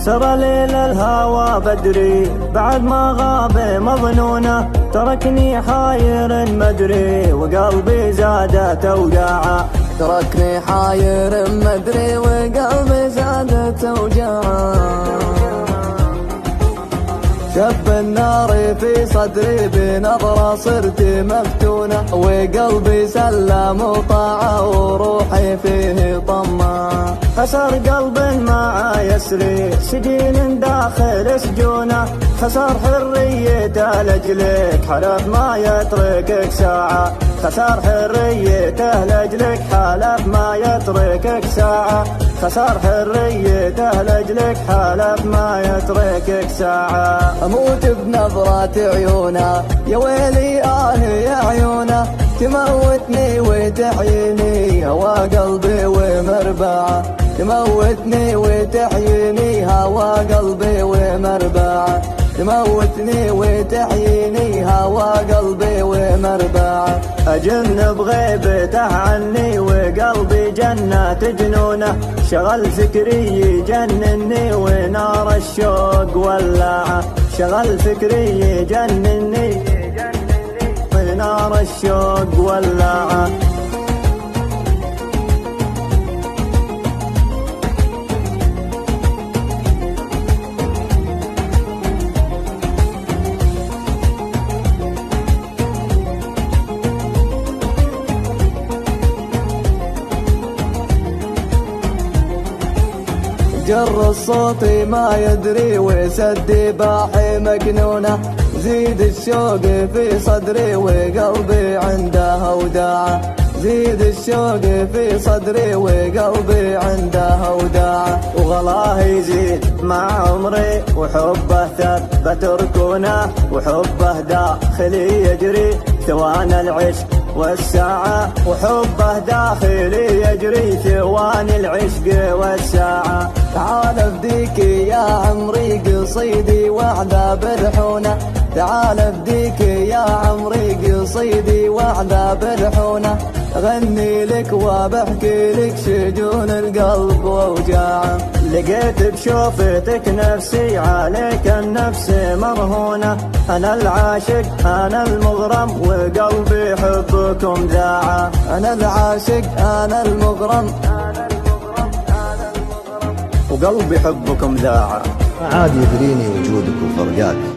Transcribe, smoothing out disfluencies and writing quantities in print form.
سرى ليل الهوى بدري بعد ما غاب مظنونه، تركني حاير مدري وقلبي زادت اوجاعه. تركني حاير مدري وقلبي زادت اوجاعه. شب النار في صدري بنظرة صرت مفتونة، وقلبي سلم وطاعة وروحي فيه طمع. خسر قلب مع يسري سجين داخل سجونه، خسر حريته لأجلك حلف ما يتركك ساعة. خسر حريته لأجلك حلف ما يتركك ساعة. خسر حريته لأجلك حلف ما يتركك ساعة. أموت بنظرة عيونه يا ويلي يا عيونه، تموتني وتحييني هوى قلبي ومربعه. تموتني وتحييني هوى قلبي ومربعه. تموتني وتحييني هوى قلبي ومربعه. أجن بغيبته عني وقلبي جنة جنونه، شغل فكري يجنني ونار الشوق ولعه. شغل فكري يجنني ونار الشوق ولعه. جر الصوت ما يدري وسدي باحي مكنونه، زيد الشوق في صدري وقلبي عنده وداعه. زيد الشوق في صدري وقلبي عنده وداعه. وغلاه يزيد مع عمري وحبه ثبت ركونه، وحبه داخلي يجري ثواني العشق والساعة. وحبه داخلي يجري ثواني العشق والساعة. تعال افديك يا عمري قصيدي وعذاب الحونه. تعال افديك يا عمري قصيدي وعذاب الحونه. اغني لك وبحكي لك شجون القلب واوجاعه. لقيت بشوفتك نفسي عليك النفس مرهونة، أنا العاشق أنا المغرم وقلبي حبكم ذاعة. أنا العاشق أنا المغرم وقلبي حبكم ذاعة. عادي يدريني وجودك وفرقاك.